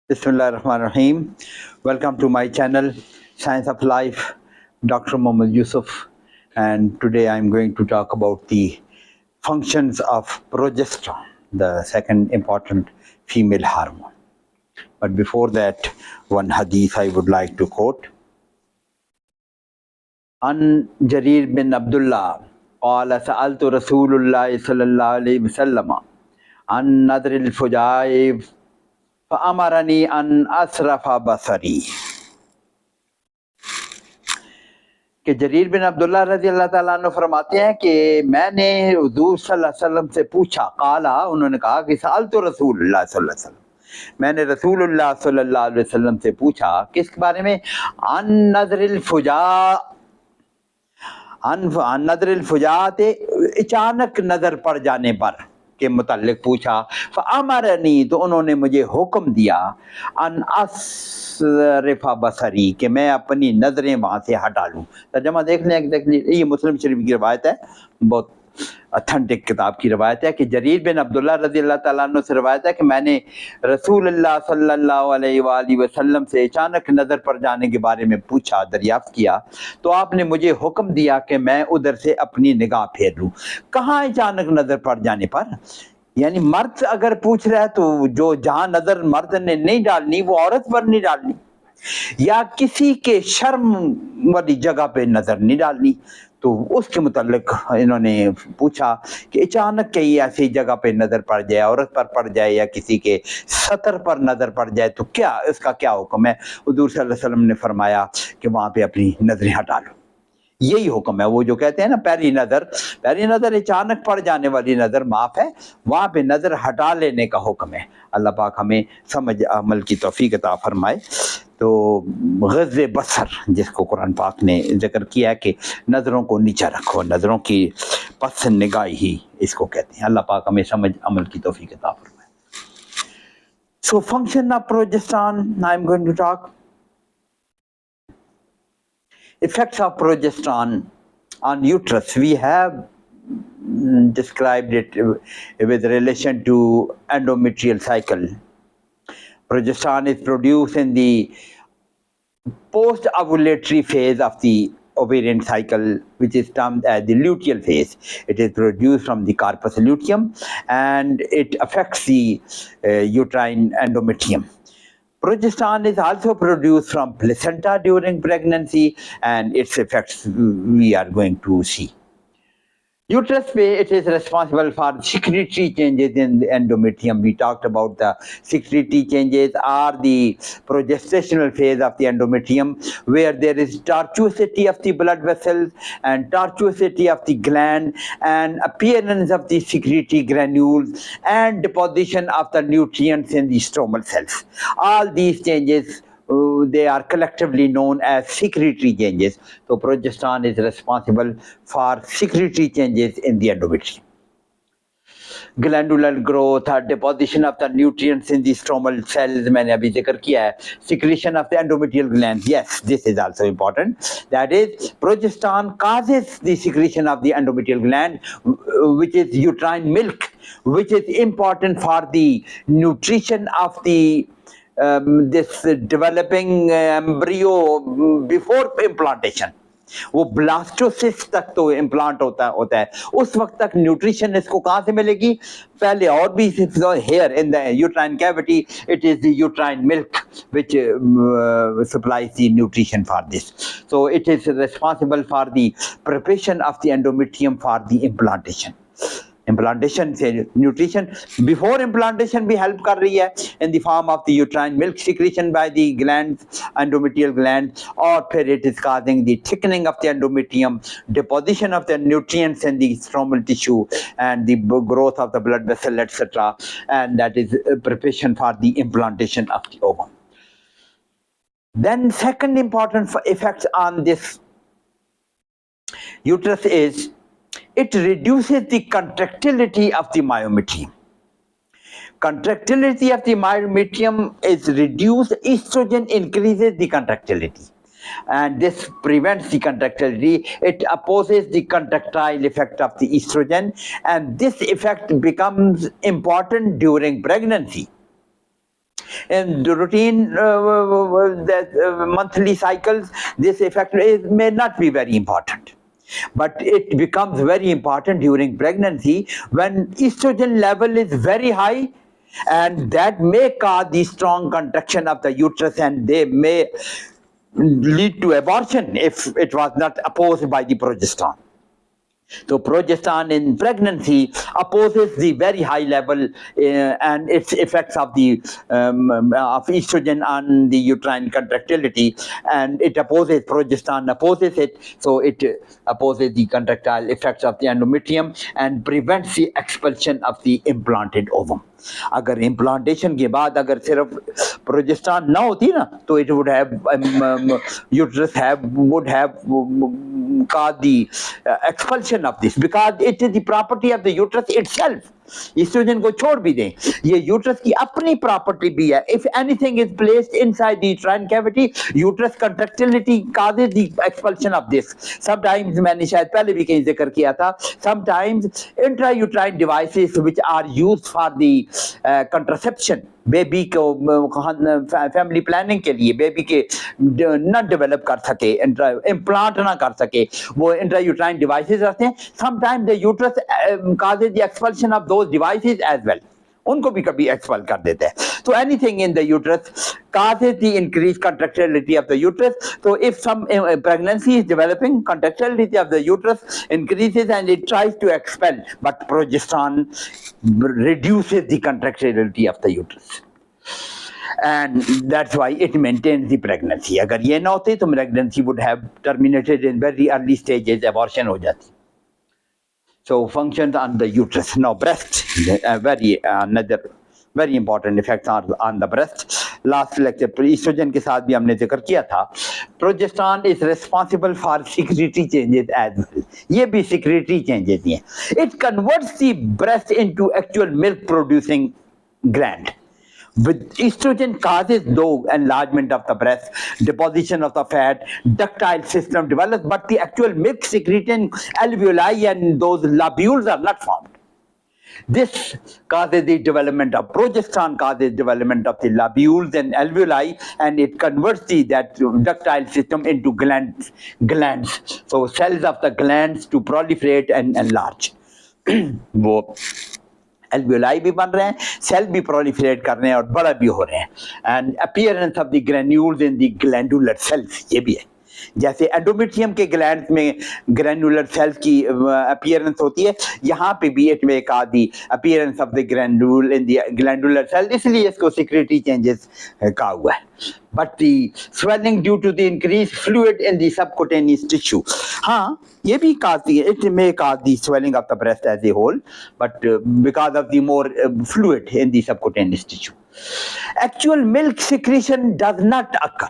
Bismillahirrahmanirrahim. Welcome to my channel, Science of Life, Dr. Mohammed Yousaf. And today I'm going to talk about the functions of progesterone, the second important female hormone. But before that, one hadith I would like to quote. An Jarir bin Abdullah قال سألت رسول الله صلى الله عليه وسلم عن نذر الفجائب فأمرني أن أصرف بصري कि Jarir बिन अब्दुल्ला रजी अल्लाह ताला अन्हु फरमाते हैं कि मैंने हुजूर सल्लल्लाहु अलैहि वसल्लम से पूछा, काला उन्होंने कहा कि साल तो रसूलुल्लाह सल्लल्लाहु अलैहि वसल्लम, मैंने रसूलुल्लाह सल्लल्लाहु अलैहि वसल्लम से पूछा किस बारे में, अन नजरिल फुजा, अन नजरिल फुजाते अचानक नजर पड़ जाने पर के मुतालिक पूछा। फ़अमरनी, तो उन्होंने मुझे हुक्म दिया, अन असरिफा बसरी, कि मैं अपनी नज़रें वहाँ से हटा लूँ। तर्जुमा देख लें, ये मुस्लिम शरीफ की रवायत है, बहुत अथेंटिक किताब की रवायत है कि जरीर बिन अब्दुल्ला रज़ी अल्लाह ताला अन्हु से रवायत है कि मैंने रसूलुल्लाह सल्लल्लाहु अलैहि वसल्लम से अचानक नज़र पड़ जाने के बारे में पूछा, दरियाफ्त किया, तो आपने मुझे हुक्म दिया कि मैं उधर से अपनी निगाह फेर लूँ। कहाँ अचानक नज़र पड़ जाने पर, यानी मर्द अगर पूछ रहा है तो जो जहाँ नज़र मर्द ने नहीं डालनी वो औरत पर नहीं डालनी, या किसी के शर्म वाली जगह पे नज़र नहीं डालनी। तो उसके मुतालिक इन्होंने पूछा कि अचानक कहीं ऐसी जगह पे नज़र पड़ जाए, औरत पर पड़ जाए या किसी के सतर पर नज़र पड़ जाए तो क्या इसका क्या हुक्म है। हुजूर सल्लल्लाहु अलैहि वसल्लम ने फरमाया कि वहाँ पे अपनी नज़रें हटा लो। यही हुक्म है, वो जो कहते हैं ना पैरी नज़र अचानक पड़ जाने वाली नज़र माफ़ है, वहाँ पे नज़र हटा लेने का हुक्म है। अल्लाह पाक हमें समझ अमल की तौफीक अता फरमाए। तो ग़ज़ बसर जिसको कुरान पाक ने जिक्र किया है कि नज़रों को नीचा रखो, नज़रों की पस निगाही ही इसको कहते हैं। अल्लाह पाक हमें समझ अमल की तौफीक अता फरमाए। So function of progesterone I am going to talk. Effects of progesterone on uterus, we have described it with relation to endometrial cycle. Progesterone is produced in the post-ovulatory phase of the ovarian cycle, which is termed as the luteal phase. It is produced from the corpus luteum and it affects the uterine endometrium. Progesterone is also produced from placenta during pregnancy, and its effects we are going to see. Uterus, it is responsible for secretory changes in the endometrium. We talked about the secretory changes are the progestational phase of the endometrium, where there is tortuosity of the blood vessels and tortuosity of the gland and appearance of the secretory granules and deposition of the nutrients in the stromal cells. All these changes they are collectively known as secretory changes. So progesterone is responsible for secretory changes in the endometrium. Glandular growth or deposition of the nutrients in the stromal cells, मैंने अभी जिक्र किया है. Secretion of the endometrial glands, yes, this is also important. That is, progesterone causes the secretion of the endometrial gland, which is uterine milk, which is important for the nutrition of the this developing embryo before implantation. वो blastocyst तक तो implant होता है, उस वक्त तक nutrition इसको कहाँ से मिलेगी, पहले और भी here in the uterine cavity, it is the uterine milk which supplies the nutrition for this. So it is responsible for the preparation of the endometrium for the implantation. Implantation से nutrition before implantation भी help कर रही है in the form of the uterine milk secretion by the glands, endometrial glands, और फिर it is causing the thickening of the endometrium, deposition of the nutrients in the stromal tissue and the growth of the blood vessel, etc. And that is preparation for the implantation of the ovum. Then second important effects on this uterus is it reduces the contractility of the myometrium. Contractility of the myometrium is reduced, estrogen increases the contractility. And this prevents the contractility. It opposes the contractile effect of the estrogen, and this effect becomes important during pregnancy. In the routine monthly cycles, this effect may not be very important. But it becomes very important during pregnancy when estrogen level is very high, and that may cause the strong contraction of the uterus, and they may lead to abortion if it was not opposed by the progesterone. So progesterone in pregnancy opposes the very high level and its effects of the of estrogen on the uterine contractility, and it opposes progesterone opposes it, so it opposes the contractile effects of the endometrium and prevents the expulsion of the implanted ovum. अगर implantation के बाद अगर सिर्फ progesterone ना होती ना तो it would have uterus would have caused the expulsion of this, because it is the property of the uterus itself. Estrogen को छोड़ भी दें, ये यूट्रस की अपनी प्रॉपर्टी भी है. If anything is placed inside the uterine cavity, uterus contractility causes the expulsion of this. Sometimes मैंने शायद पहले भी कहीं जिक्र किया था, sometimes intrauterine devices which are used for the contraception, baby को फैमिली प्लानिंग के लिए बेबी के न डेवलप कर सके, इम्प्लांट ना कर सके, वो इंट्रायूट्राइन डिवाइसेस रहते हैं. Sometimes the uterus causes the expulsion of those devices as well, उनको भी कभी एक्सपेल कर देते हैं. So anything in the uterus causes the increased contractility of the uterus. So if some pregnancy is developing, contractility of the uterus increases and it tries to expel, but progesterone reduces the contractility of the uterus, and that's why it maintains the pregnancy. अगर ये ना होते तो pregnancy would have terminated in very early stages, abortion हो जाती. So functions on the uterus. Now breast, another very important effects are on the breast. Last lecture estrogen के साथ भी हमने जिक्र किया था. Progesterone is responsible for secretory changes as well. ये भी secretory changes ही हैं. It converts the breast into actual milk producing gland. With estrogen causes though enlargement of the breast, deposition of the fat, ductile system develops, but the actual milk secreting alveoli and those lobules are not formed. This causes the development of progesterone, causes development of the lobules and alveoli, and it converts that ductile system into glands. So cells of the glands to proliferate and enlarge. वो alveoli भी बन रहे हैं, cell भी proliferate कर रहे हैं और बड़ा भी हो रहे हैं. And appearance of the granules in the glandular cells, ये भी है. जैसे एंडोमेट्रियम के ग्लैंड में ग्रैन्युलर सेल्स की अपीयरेंस होती है, यहाँ पे भी इट में का the appearance of the granule in the glandular cell, इसलिए इसको सिक्रेटरी चेंजेस का हुआ है. But the swelling due to the increased fluid in the subcutaneous tissue, हाँ ये भी काजती है, it may cause the swelling of the breast as a whole, but because of the more fluid in the subcutaneous tissue. Actual milk secretion does not occur.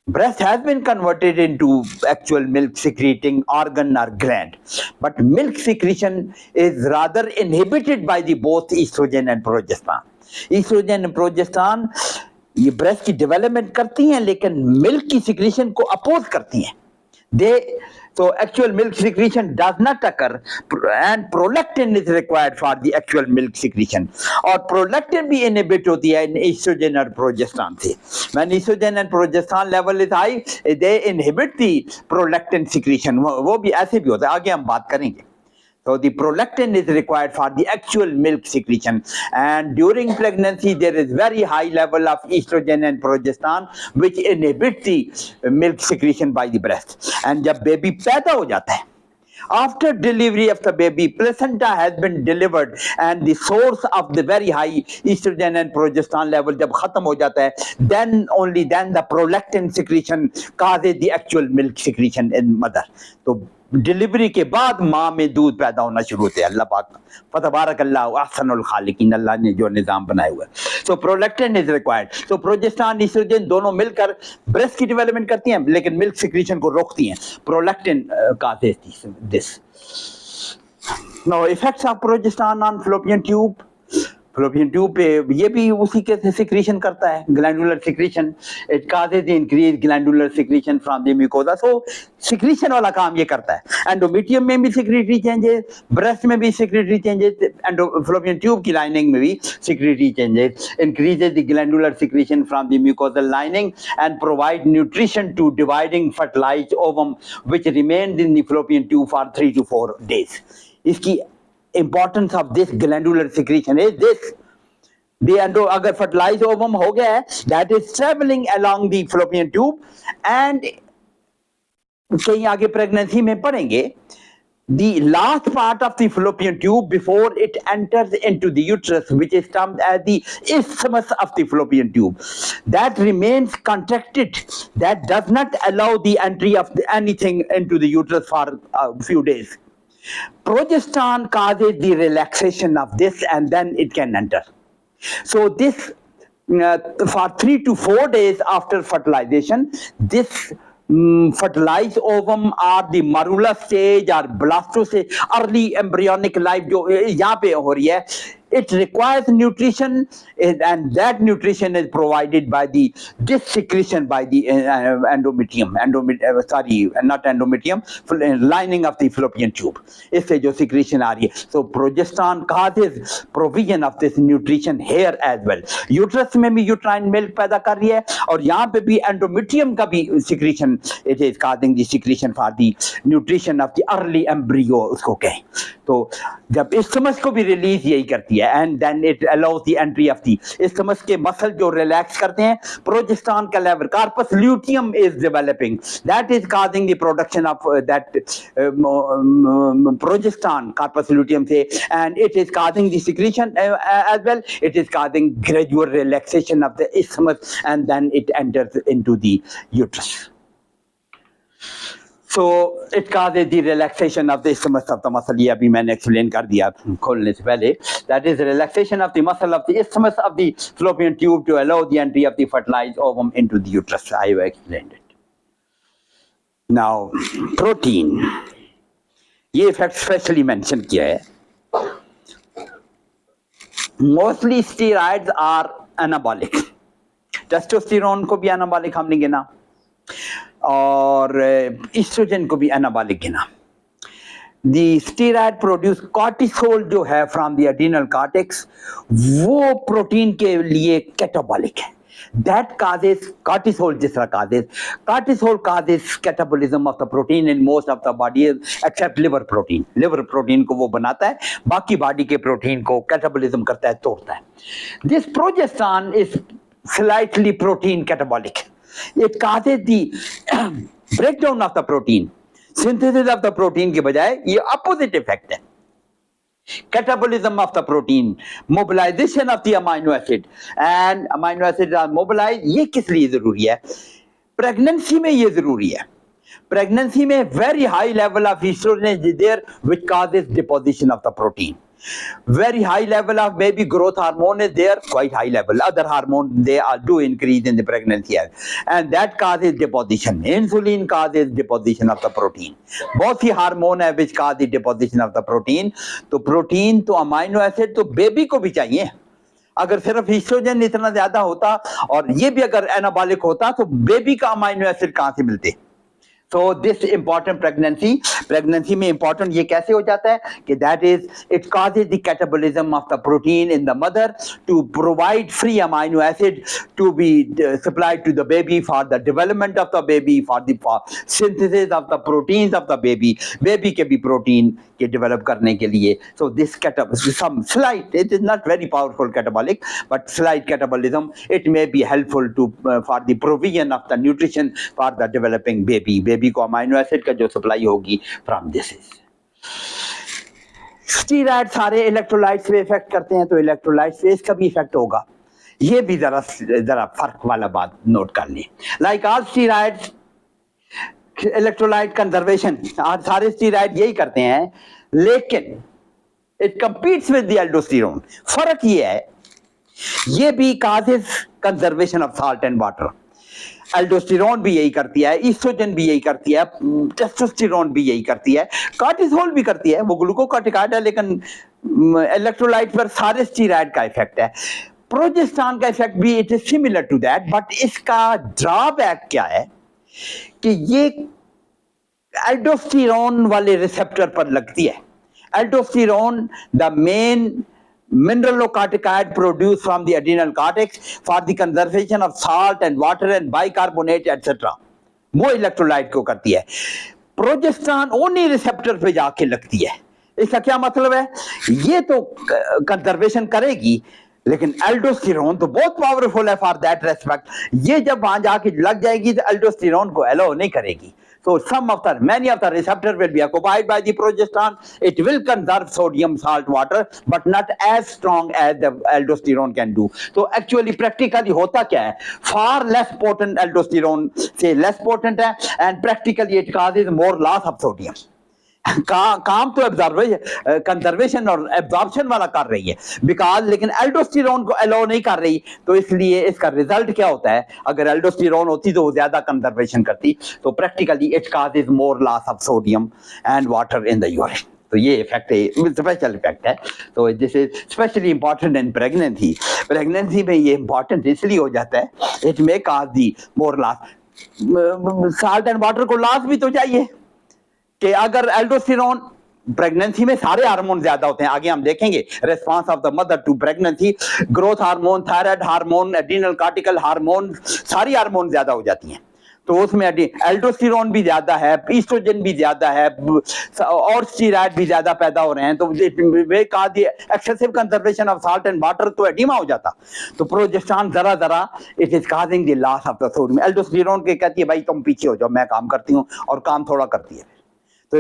Breast has been converted into actual milk secreting organ or gland, but milk secretion is rather inhibited by the both estrogen and progesterone. Estrogen and progesterone ये breast की development करती हैं लेकिन milk की secretion को oppose करती हैं. So actual milk secretion does not occur, and prolactin is required for the actual milk secretion. और prolactin भी inhibit होती है estrogen और progesterone से. When estrogen and progesterone level is high, they inhibit the prolactin secretion. वो भी ऐसे भी होता है, आगे हम बात करेंगे. So the prolactin is required for the actual milk secretion, and during pregnancy there is very high level of estrogen and progesterone which inhibit the milk secretion by the breast. And जब baby पैदा हो जाता है, after delivery of the baby, placenta has been delivered, and the source of the very high estrogen and progesterone level जब खत्म हो जाता है, then only then the prolactin secretion causes the actual milk secretion in mother. तो delivery के बाद माँ में दूध पैदा होना शुरू होते हैं. अल्लाह पाक फतबारकल्लाह अहसनुल खालिकीन, अल्लाह ने जो निज़ाम बनाया हुआ है. So prolactin is required. So progesterone estrogen दोनों मिलकर ब्रेस्ट की डेवलपमेंट करती हैं लेकिन मिल्क सिक्रीशन को रोकती हैं. Prolactin causes this. Now effects of progesterone on fallopian tube. Fallopian tube पे ये भी उसी के सिक्रीशन करता है, glandular secretion. It causes the increase glandular secretion from the mucosa. So secretion वाला काम ये करता है. एंडोमेट्रियम में भी सिक्रेटरी चेंजेस, ब्रेस्ट में भी सिक्रेटरी चेंजेस, फ्लोपियन ट्यूब की लाइनिंग में भी secretory changes increases the glandular secretion from the mucosal lining and provide nutrition to dividing fertilized ovum which remained in the fallopian tube for 3 to 4 days. इसकी importance of this glandular secretion is this: the अगर fertilized ovum हो गया है, that is traveling along the fallopian tube and कहीं आगे pregnancy में पढ़ेंगे, the last part of the fallopian tube before it enters into the uterus, which is termed as the isthmus of the fallopian tube, that remains contracted, that does not allow the entry of anything into the uterus for a few days. Progesterone causes the relaxation of this and then it can enter. So this for 3 to 4 days after fertilization, this fertilized ovum or the marula stage or blastostage, early embryonic life जो यहाँ पे हो रही है, it requires nutrition and that nutrition is provided by the this secretion by the endometrium, not endometrium, lining of the fallopian tube. इससे जो secretion आ रही है. So progesterone causes provision of this nutrition here as well. Uterus में भी uterine milk पैदा कर रही है और यहाँ पे भी endometrium का भी secretion, it is causing the secretion for the nutrition of the early embryo उसको कहें. तो जब isthmus को भी release यही करती है and then it allows the entry of the isthmus के muscle जो relax करते हैं, progesterone का level, corpus luteum is developing, that is causing the production of that progesterone corpus luteum से, and it is causing the secretion as well. It is causing gradual relaxation of the isthmus and then it enters into the uterus. So it causes the relaxation of the isthmus of the muscle. ये अभी मैंने explain कर दिया खोलने से पहले. That is the relaxation of the muscle of the isthmus of the fallopian tube to allow the entry of the fertilized ovum into the uterus. I have explained it. Now protein, ये effect specially mention किया है. Mostly steroids are anabolic. Testosterone को भी anabolic हमने गिना और oestrogen को भी एनाबॉलिक गिना. दी स्टेरॉइड प्रोड्यूस कॉर्टिसोल जो है फ्रॉम द एड्रिनल कॉर्टेक्स, वो प्रोटीन के लिए कैटाबॉलिक है. दैट काजेस कॉर्टिसोल, जिस तरह cortisol causes catabolism of the protein in most of the body except liver protein. Liver protein को वो बनाता है, बाकी बॉडी के प्रोटीन को कैटाबॉलिज्म करता है, तोड़ता है. This progesterone is slightly protein catabolic. It causes the breakdown of the protein, synthesis of the protein के बजाय ये opposite effect है. Catabolism of the protein, mobilization of the amino acid, and amino acids are mobilized. ये किस लिए जरूरी है? Pregnancy में ये जरूरी है. Pregnancy में very high level of estrogen is there which causes deposition of the protein. Very high level of baby growth hormone is there, quite high level. Other hormones, they all do increase in the pregnancy, and that causes deposition. Insulin causes deposition of the protein. बहुत सी hormone है which cause the deposition of the protein. तो protein तो amino acid तो baby को भी चाहिए. अगर सिर्फ ईस्ट्रोजन इतना ज्यादा होता और ये भी अगर एनाबॉलिक होता तो बेबी का अमाइनो एसिड कहाँ से मिलते? So this important pregnancy में important ये कैसे हो जाता है कि that is it causes the catabolism of the protein in the mother to provide free amino acid to be supplied to the baby for the development of the baby, for the synthesis of the proteins of the baby के भी protein के develop करने के लिए. So this some slight, it is not very powerful catabolic, but slight catabolism, it may be helpful to for the provision of the nutrition for the developing baby को amino acid का जो supply होगी from this is. Steroid सारे electrolytes पे effect करते हैं, तो electrolytes पे इसका भी इफेक्ट होगा. ये भी जरा फर्क वाला बात नोट कर ली. Like all steroids, electrolyte conservation, आज सारे स्टेरॉइड यही करते हैं, लेकिन it competes with the aldosterone. फर्क ये है, ये भी causes conservation of salt and water. Aldosterone भी यही करती है, ईस्ट्रोजन भी यही करती है, टेस्टोस्टेरोन भी यही करती है, कॉर्टिसोल भी करती है. वो ग्लूकोकॉर्टिकॉइड है लेकिन इलेक्ट्रोलाइट पर सारे स्टीरॉयड का इफेक्ट है। प्रोजेस्टेरोन का इफेक्ट भी it is similar to that, but इसका ड्रॉबैक क्या है कि ये एल्डोस्टेरोन वाले रिसेप्टर पर लगती है। Aldosterone the main mineralocorticoid produced from the adrenal cortex for the conservation of salt and water and bicarbonate etc. वो इलेक्ट्रोलाइट को करती है। प्रोजेस्टेरोन उन्हीं रिसेप्टर पे जाके लगती है। इसका क्या मतलब है? ये तो कंजर्वेशन करेगी, लेकिन एल्डोस्टेरोन तो बहुत पावरफुल है फॉर दैट रेस्पेक्ट। ये जब वहां जाके लग जाएगी तो एल्डोस्टेरोन को अलाउ नहीं करेगी। So many of the receptor will be occupied by the progesterone. It will conserve sodium, salt, water, but not as strong as the aldosterone can do. So actually practically होता क्या है? Far less potent aldosterone से less potent है, and practically it causes more loss of sodium. काम तो conservation और absorption वाला कर रही है बिकॉज, लेकिन एल्डोस्टेरोन को अलाउ नहीं कर रही, तो इसलिए इसका रिजल्ट क्या होता है? अगर एल्डोस्टेरोन होती तो वो ज्यादा कंजर्वेशन करती, तो practically it causes more loss of sodium and water in the urine. तो ये इफेक्ट है, स्पेशल इफेक्ट है। तो this is specially important in pregnancy. Pregnancy में ये इंपॉर्टेंट इसलिए हो जाता है, it may cause the more loss. Salt and water को लॉस भी तो चाहिए कि अगर एल्डोस्टेरोन, प्रेगनेंसी में सारे हार्मोन ज्यादा होते हैं, आगे हम देखेंगे response of the mother to pregnancy, growth hormone, thyroid hormone, adrenal cortical hormone, सारी हार्मोन ज्यादा हो जाती हैं। तो उसमें एल्डोस्टेरोन भी ज्यादा है, ईस्ट्रोजन भी ज्यादा है, और स्टीरॉयड भी ज्यादा पैदा हो रहे हैं, तो वे कहा the excessive conservation of salt and water, तो एडिमा हो जाता। तो प्रोजेस्टेरोन जरा जरा it is causing the loss of the sodium. Aldosterone के कहती है भाई तुम पीछे हो जाओ, मैं काम करती हूँ, और काम थोड़ा करती है, तो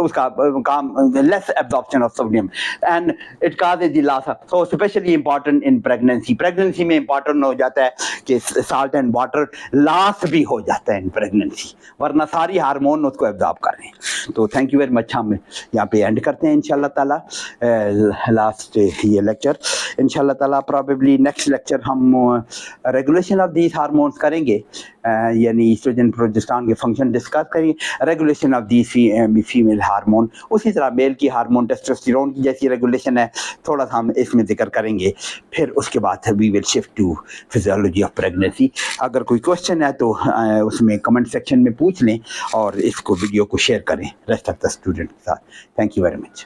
उसका काम less absorption of sodium and it causes the loss. So specially important in pregnancy. Pregnancy में इंपॉर्टेंट हो जाता है कि साल्ट एंड वाटर लॉस भी हो जाता है इन प्रेगनेंसी, वरना सारी हार्मोन उसको एब्जॉर्ब कर रहे हैं। तो थैंक यू वेरी मच। हम यहाँ पे एंड करते हैं इंशाल्लाह ताला लास्ट ये लेक्चर। इंशाल्लाह ताला प्रोबेबली नेक्स्ट लेक्चर हम रेगुलेशन ऑफ दीज हार्मोन्स करेंगे, यानी ईस्ट्रोजन प्रोजेस्टेरोन के फंक्शन डिस्कस करेंगे, regulation of the female hormone, उसी तरह मेल की हार्मोन टेस्टोस्टेरोन की जैसी रेगुलेशन है, थोड़ा सा हम इसमें जिक्र करेंगे। फिर उसके बाद we will shift to physiology of pregnancy. अगर कोई क्वेश्चन है तो उसमें कमेंट सेक्शन में पूछ लें और इसको वीडियो को शेयर करें रेस्ट ऑफ द स्टूडेंट के साथ। Thank you very much.